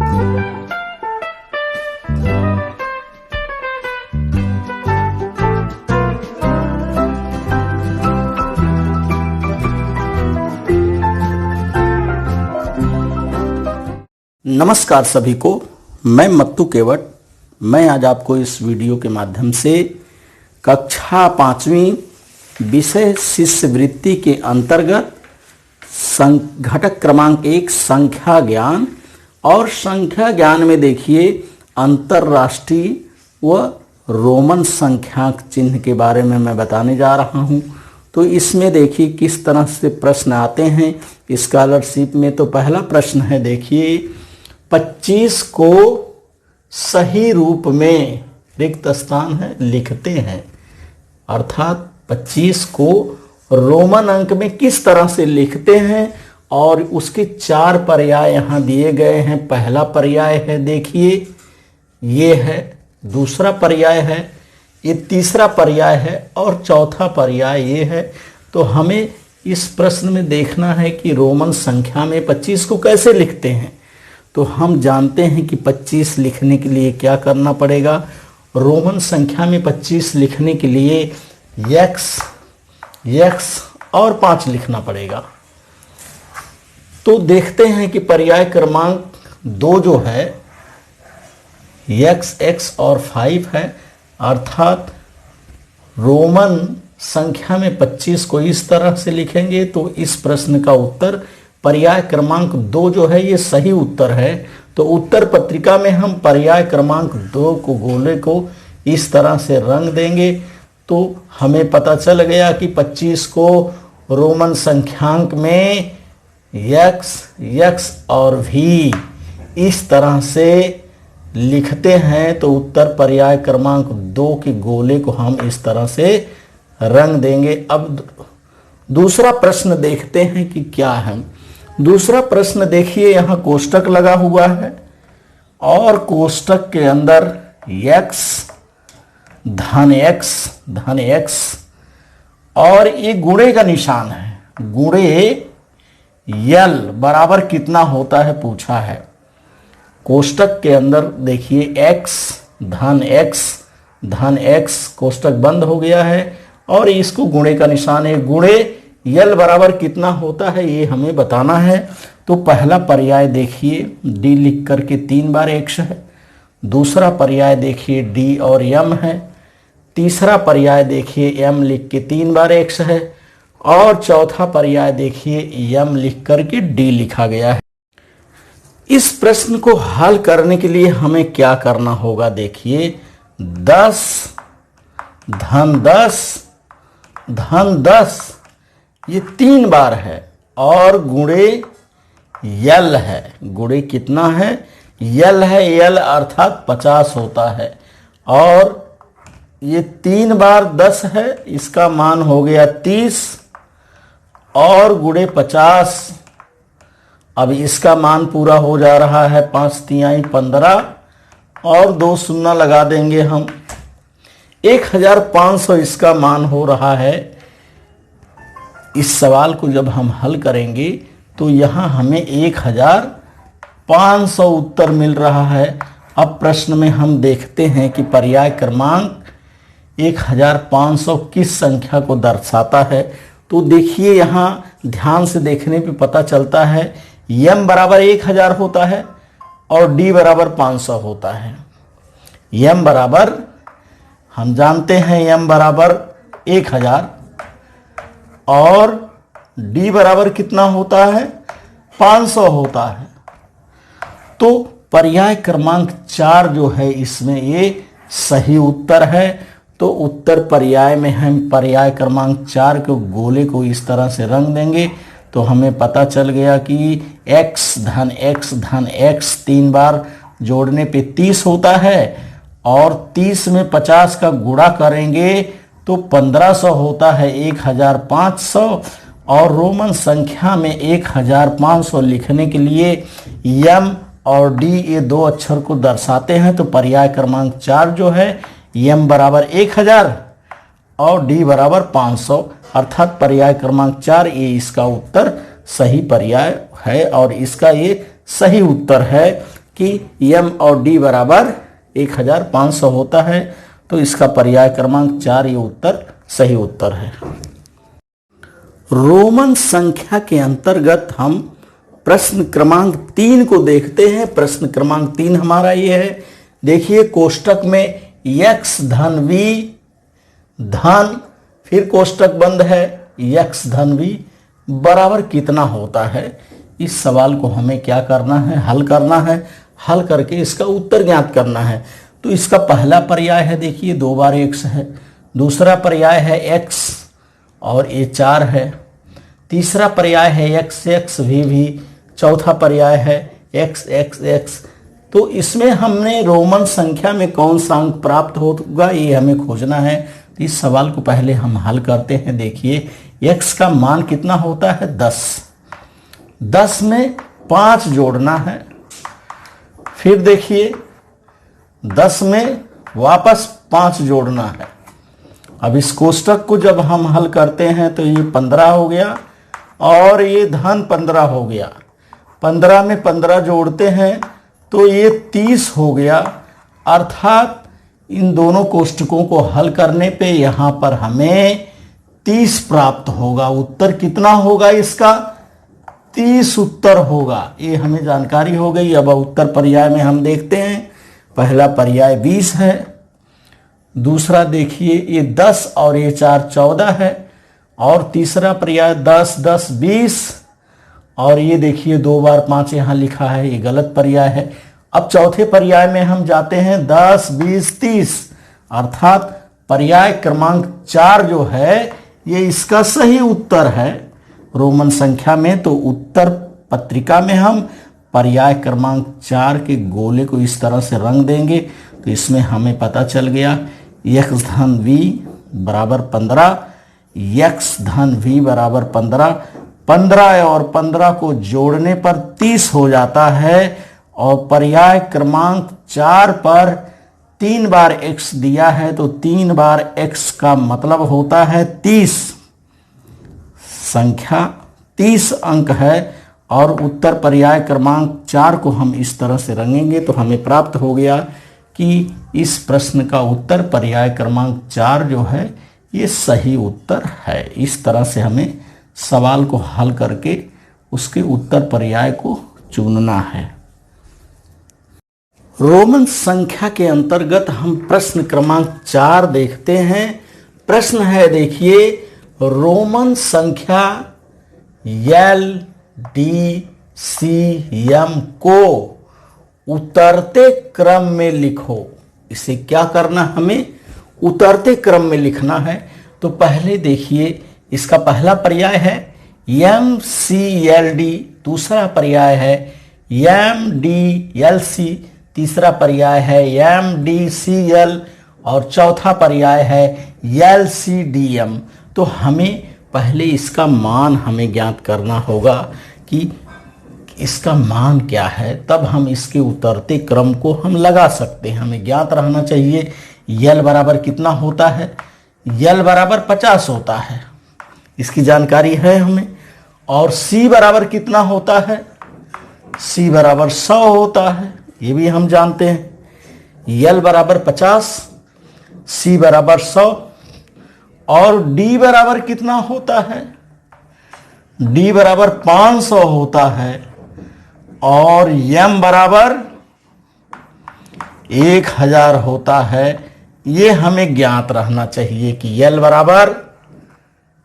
नमस्कार सभी को, मैं मत्तू केवट। मैं आज आपको इस वीडियो के माध्यम से कक्षा 5वीं विषय शिष्यवृत्ति के अंतर्गत घटक क्रमांक 1 संख्या ज्ञान और संख्या ज्ञान में देखिए अंतर्राष्ट्रीय व रोमन संख्याक चिन्ह के बारे में मैं बताने जा रहा हूं। तो इसमें देखिए किस तरह से प्रश्न आते हैं स्कॉलरशिप में। तो पहला प्रश्न है, देखिए 25 को सही रूप में रिक्त स्थान है लिखते हैं, अर्थात 25 को रोमन अंक में किस तरह से लिखते हैं और उसके 4 पर्याय यहाँ दिए गए हैं। पहला पर्याय है, देखिए ये है, दूसरा पर्याय है, ये तीसरा पर्याय है और चौथा पर्याय ये है। तो हमें इस प्रश्न में देखना है कि रोमन संख्या में 25 को कैसे लिखते हैं। तो हम जानते हैं कि 25 लिखने के लिए क्या करना पड़ेगा। रोमन संख्या में 25 लिखने के लिए x और 5 लिखना पड़ेगा। तो देखते हैं कि पर्याय क्रमांक 2 जो है x और 5 है, अर्थात रोमन संख्या में 25 को इस तरह से लिखेंगे। तो इस प्रश्न का उत्तर पर्याय क्रमांक 2 जो है ये सही उत्तर है। तो उत्तर पत्रिका में हम पर्याय क्रमांक 2 को गोले को इस तरह से रंग देंगे। तो हमें पता चल गया कि 25 को रोमन संख्यांक में x और v इस तरह से लिखते हैं। तो उत्तर पर्याय क्रमांक 2 के गोले को हम इस तरह से रंग देंगे। अब दूसरा प्रश्न देखते हैं कि क्या है। दूसरा प्रश्न देखिए, यहाँ कोष्टक लगा हुआ है और कोष्टक के अंदर धन x और ये गुणे का निशान है। गुणे यल बराबर कितना होता है पूछा है। कोष्टक के अंदर देखिए धन x कोष्टक बंद हो गया है और इसको गुणे का निशान है। गुणे यल बराबर कितना होता है ये हमें बताना है। तो पहला पर्याय देखिए d लिख करके 3 बार x है, दूसरा पर्याय देखिए d और m है, तीसरा पर्याय देखिए m लिख के 3 बार x है और चौथा पर्याय देखिए m लिख करके d लिखा गया है। इस प्रश्न को हल करने के लिए हमें क्या करना होगा, देखिए 10 धन 10 ये 3 बार है और गुणे यल है। गुणे कितना है, यल है, यल अर्थात 50 होता है और ये 3 बार 10 है, इसका मान हो गया 30 और गुणे 50। अब इसका मान पूरा हो जा रहा है 5 तिहाई 15 और 2 शून्य लगा देंगे हम। 1500 इसका मान हो रहा है। इस सवाल को जब हम हल करेंगे तो यहाँ हमें 1500 उत्तर मिल रहा है। अब प्रश्न में हम देखते हैं कि पर्याय क्रमांक 1500 किस संख्या को दर्शाता है। तो देखिए यहाँ ध्यान से देखने पे पता चलता है m बराबर 1000 होता है और d बराबर 500 होता है। m बराबर हम जानते हैं m बराबर 1000 और d बराबर कितना होता है, 500 होता है। तो पर्याय क्रमांक 4 जो है इसमें ये सही उत्तर है। तो उत्तर पर्याय में हम पर्याय क्रमांक 4 के गोले को इस तरह से रंग देंगे। तो हमें पता चल गया कि x धन x 3 बार जोड़ने पे 30 होता है और 30 में 50 का गुणा करेंगे तो 1500 होता है, 1500। और रोमन संख्या में 1500 लिखने के लिए m और d ये 2 अक्षर को दर्शाते हैं। तो पर्याय क्रमांक 4 जो है m बराबर 1000 और d बराबर 500, अर्थात पर्याय क्रमांक 4 ये इसका उत्तर सही पर्याय है और इसका ये सही उत्तर है कि m और d बराबर 1500 होता है। तो इसका पर्याय क्रमांक 4 ये उत्तर सही उत्तर है। रोमन संख्या के अंतर्गत हम प्रश्न क्रमांक 3 को देखते हैं। प्रश्न क्रमांक 3 हमारा ये है, देखिए कोष्टक में x धन v धन, फिर कोष्टक बंद है, x धन v बराबर कितना होता है। इस सवाल को हमें क्या करना है, हल करना है। हल करके इसका उत्तर ज्ञात करना है। तो इसका पहला पर्याय है, देखिए 2 बार x है। दूसरा पर्याय है x और ये 4 है। तीसरा पर्याय है x x v। चौथा पर्याय है x x x। तो इसमें हमने रोमन संख्या में कौन सा अंक प्राप्त होगा ये हमें खोजना है। तो इस सवाल को पहले हम हल करते हैं। देखिए x का मान कितना होता है 10। 10 में 5 जोड़ना है। फिर देखिए 10 में वापस 5 जोड़ना है। अब इस कोष्टक को जब हम हल करते हैं तो ये 15 हो गया और ये धन 15 हो गया। 15 में 15 जोड़ते हैं तो ये 30 हो गया। अर्थात इन दोनों कोष्टकों को हल करने पे यहाँ पर हमें 30 प्राप्त होगा। उत्तर कितना होगा इसका, 30 उत्तर होगा। ये हमें जानकारी हो गई। अब उत्तर पर्याय में हम देखते हैं। पहला पर्याय 20 है। दूसरा देखिए ये 10 और ये 4 14 है। और तीसरा पर्याय 10 10 20 और ये देखिए 2 बार 5 यहाँ लिखा है, ये गलत पर्याय है। अब चौथे पर्याय में हम जाते हैं 10 20 30। अर्थात पर्याय क्रमांक 4 जो है ये इसका सही उत्तर है रोमन संख्या में। तो उत्तर पत्रिका में हम पर्याय क्रमांक 4 के गोले को इस तरह से रंग देंगे तो इसमें हमें पता चल गया x धन v बराबर 15, x धन v बराबर 15। 15 और 15 को जोड़ने पर 30 हो जाता है और पर्याय क्रमांक 4 पर 3 बार x दिया है तो 3 बार x का मतलब होता है 30। संख्या 30 अंक है और उत्तर पर्याय क्रमांक 4 को हम इस तरह से रंगेंगे तो हमें प्राप्त हो गया कि इस प्रश्न का उत्तर पर्याय क्रमांक 4 जो है ये सही उत्तर है। इस तरह से हमें सवाल को हल करके उसके उत्तर पर्याय को चुनना है। रोमन संख्या के अंतर्गत हम प्रश्न क्रमांक 4 देखते हैं। प्रश्न है देखिए, रोमन संख्या L D C M को उतरते क्रम में लिखो। इसे क्या करना, हमें उतरते क्रम में लिखना है। तो पहले देखिए इसका पहला पर्याय है M C L D, दूसरा पर्याय है M D L C, तीसरा पर्याय है M D C L और चौथा पर्याय है L C D M। तो हमें पहले इसका मान हमें ज्ञात करना होगा कि इसका मान क्या है, तब हम इसके उतरते क्रम को हम लगा सकते हैं। हमें ज्ञात रहना चाहिए L बराबर कितना होता है, L बराबर 50 होता है, इसकी जानकारी है हमें। और C बराबर कितना होता है, C बराबर 100 होता है, ये भी हम जानते हैं। L बराबर 50, C बराबर 100 और D बराबर कितना होता है, D बराबर 500 होता है और M बराबर 1000 होता है। ये हमें ज्ञात रहना चाहिए कि L बराबर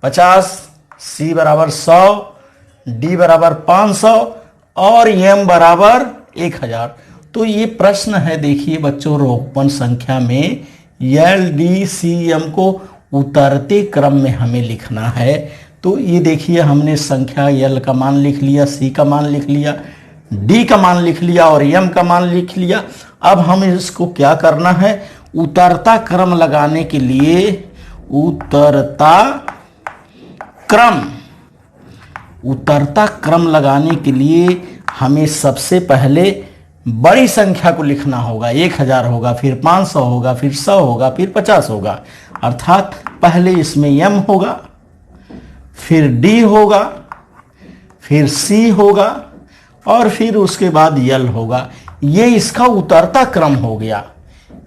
50, C बराबर 100, D बराबर 500 और M बराबर 1000। तो ये प्रश्न है देखिए बच्चों, रोमन संख्या में L D C M को उतरते क्रम में हमें लिखना है। तो ये देखिए हमने संख्या L का मान लिख लिया, C का मान लिख लिया, D का मान लिख लिया और M का मान लिख लिया। अब हम इसको क्या करना है, उतरता क्रम लगाने के लिए उतरता क्रम लगाने के लिए हमें सबसे पहले बड़ी संख्या को लिखना होगा। 1000 होगा, फिर 500 होगा, फिर 100 होगा, फिर 50 होगा। अर्थात पहले इसमें M होगा, फिर D होगा, फिर C होगा और फिर उसके बाद L होगा। ये इसका उतरता क्रम हो गया।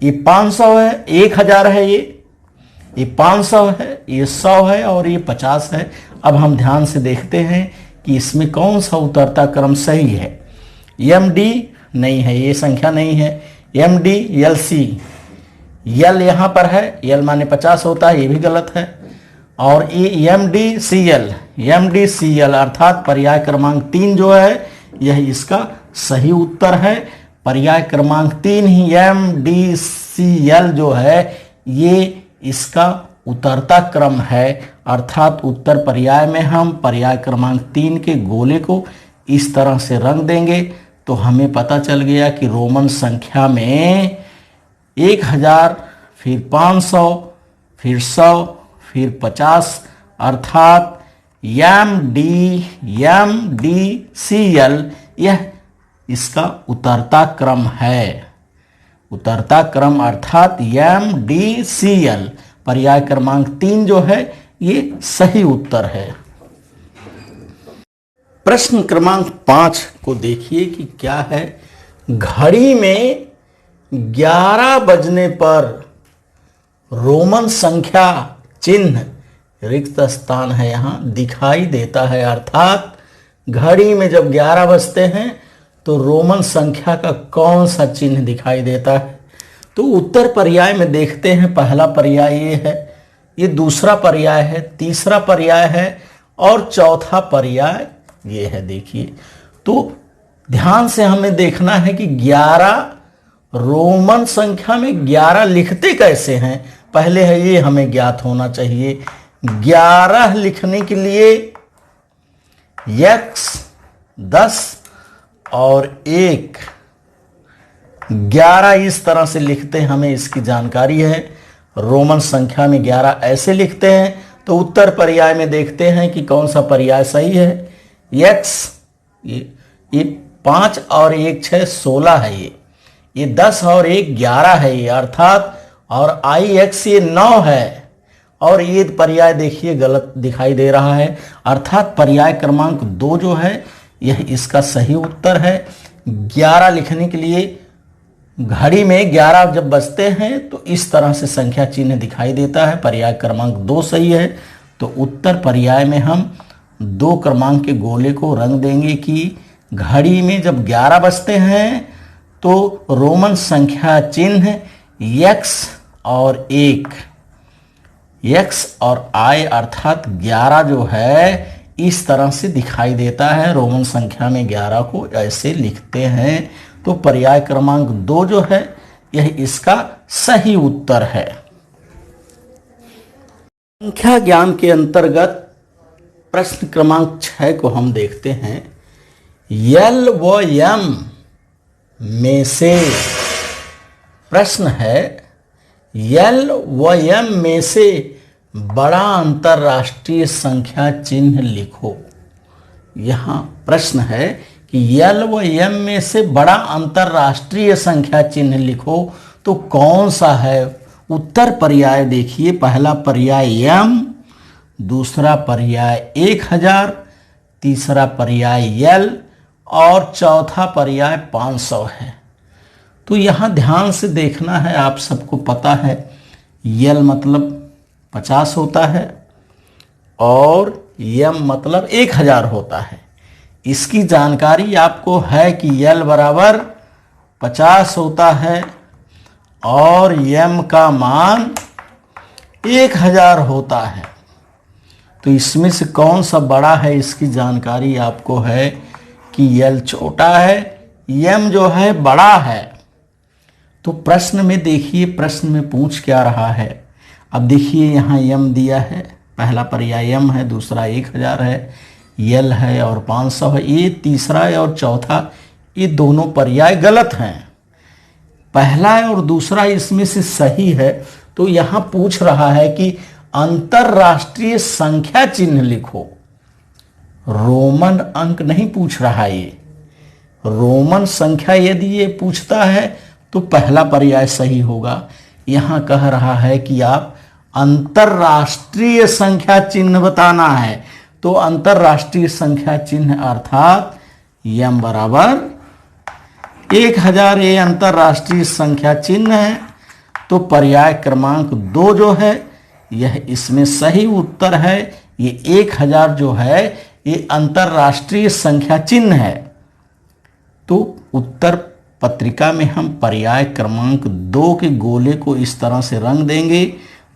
ये 500 है, 1000 है, ये 500 है, ये 100 है और ये 50 है। अब हम ध्यान से देखते हैं कि इसमें कौन सा उतरता क्रम सही है। MD नहीं है, ये संख्या नहीं है। MD LC, L यहाँ पर है, L माने 50 होता है, ये भी गलत है। और ये MD CL अर्थात पर्याय क्रमांक 3 जो है यह इसका सही उत्तर है। पर्याय क्रमांक 3 ही MD CL जो है ये इसका उतरता क्रम है। अर्थात उत्तर पर्याय में हम पर्याय क्रमांक 3 के गोले को इस तरह से रंग देंगे तो हमें पता चल गया कि रोमन संख्या में 1000, फिर 500, फिर 100, फिर 50 अर्थात MD CL यह इसका उतरता क्रम है। उतरता क्रम अर्थात MD CL पर्याय क्रमांक 3 जो है ये सही उत्तर है। प्रश्न क्रमांक 5 को देखिए कि क्या है। घड़ी में 11 बजने पर रोमन संख्या चिन्ह रिक्त स्थान है यहां दिखाई देता है। अर्थात घड़ी में जब 11 बजते हैं तो रोमन संख्या का कौन सा चिन्ह दिखाई देता है। तो उत्तर पर्याय में देखते हैं। पहला पर्याय ये है, ये दूसरा पर्याय है, तीसरा पर्याय है और चौथा पर्याय ये है। देखिए तो ध्यान से हमें देखना है कि 11 रोमन संख्या में 11 लिखते कैसे हैं। पहले है ये हमें ज्ञात होना चाहिए। 11 लिखने के लिए x 10 और 1 11 इस तरह से लिखते हैं, हमें इसकी जानकारी है। रोमन संख्या में 11 ऐसे लिखते हैं। तो उत्तर पर्याय में देखते हैं कि कौन सा पर्याय सही है। x ये 5 और 1 6 16 है, ये 10 और 1 11 है ये अर्थात, और IX ये 9 है और ये पर्याय देखिए गलत दिखाई दे रहा है। अर्थात पर्याय क्रमांक 2 जो है यह इसका सही उत्तर है। 11 लिखने के लिए घड़ी में 11 जब बजते हैं तो इस तरह से संख्या चिन्ह दिखाई देता है। पर्याय क्रमांक 2 सही है। तो उत्तर पर्याय में हम 2 क्रमांक के गोले को रंग देंगे कि घड़ी में जब 11 बजते हैं तो रोमन संख्या चिन्ह x और 1 x और I अर्थात 11 जो है इस तरह से दिखाई देता है। रोमन संख्या में 11 को ऐसे लिखते हैं। तो पर्याय क्रमांक 2 जो है यह इसका सही उत्तर है। संख्या ज्ञान के अंतर्गत प्रश्न क्रमांक 6 को हम देखते हैं। L व M में से, प्रश्न है L व M में से बड़ा अंतरराष्ट्रीय संख्या चिन्ह लिखो। यहां प्रश्न है कि L व M में से बड़ा अंतरराष्ट्रीय संख्या चिन्ह लिखो। तो कौन सा है। उत्तर पर्याय देखिए। पहला पर्याय M, दूसरा पर्याय 1000, तीसरा पर्याय L और चौथा पर्याय 500 है। तो यहां ध्यान से देखना है। आप सबको पता है L मतलब 50 होता है और M मतलब 1000 होता है। इसकी जानकारी आपको है कि L बराबर 50 होता है और M का मान 1000 होता है। तो इसमें से कौन सा बड़ा है इसकी जानकारी आपको है कि L छोटा है, M जो है बड़ा है। तो प्रश्न में देखिए, प्रश्न में पूछ क्या रहा है। अब देखिए यहाँ M दिया है, पहला पर्याय M है, दूसरा 1000 है, L है और 500 है। ये तीसरा और चौथा ये दोनों पर्याय गलत हैं। पहला और दूसरा इसमें से सही है। तो यहाँ पूछ रहा है कि अंतरराष्ट्रीय संख्या चिन्ह लिखो। रोमन अंक नहीं पूछ रहा ये। रोमन संख्या यदि ये पूछता है तो पहला पर्याय सही होगा। यहाँ कह रहा है कि आप अंतरराष्ट्रीय संख्या चिन्ह बताना है। तो अंतरराष्ट्रीय संख्या चिन्ह अर्थात M बराबर 1000 ये अंतरराष्ट्रीय संख्या चिन्ह है, तो पर्याय क्रमांक 2 जो है यह इसमें सही उत्तर है। ये 1000 जो है ये अंतरराष्ट्रीय संख्या चिन्ह है। तो उत्तर पत्रिका में हम पर्याय क्रमांक 2 के गोले को इस तरह से रंग देंगे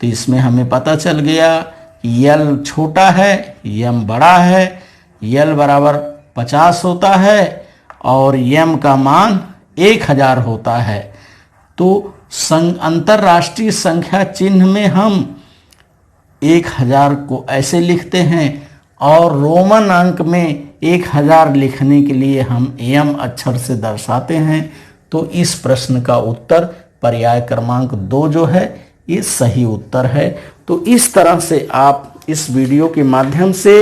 तो इसमें हमें पता चल गया कि यल छोटा है, यम बड़ा है, यल बराबर 50 होता है और यम का मान 1000 होता है। तो अंतरराष्ट्रीय संख्या चिन्ह में हम 1000 को ऐसे लिखते हैं और रोमन अंक में 1000 लिखने के लिए हम एम अक्षर से दर्शाते हैं। तो इस प्रश्न का उत्तर पर्याय क्रमांक 2 जो है ये सही उत्तर है। तो इस तरह से आप इस वीडियो के माध्यम से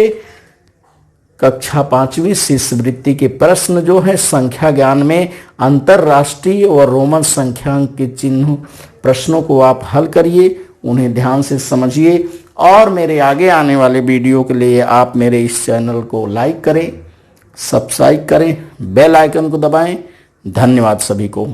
कक्षा 5वीं शिष्यवृत्ति के प्रश्न जो है संख्या ज्ञान में अंतरराष्ट्रीय और रोमन संख्यांक के चिन्ह प्रश्नों को आप हल करिए, उन्हें ध्यान से समझिए और मेरे आगे आने वाले वीडियो के लिए आप मेरे इस चैनल को लाइक करें, सब्सक्राइब करें, बेल आइकन को दबाएं। धन्यवाद सभी को।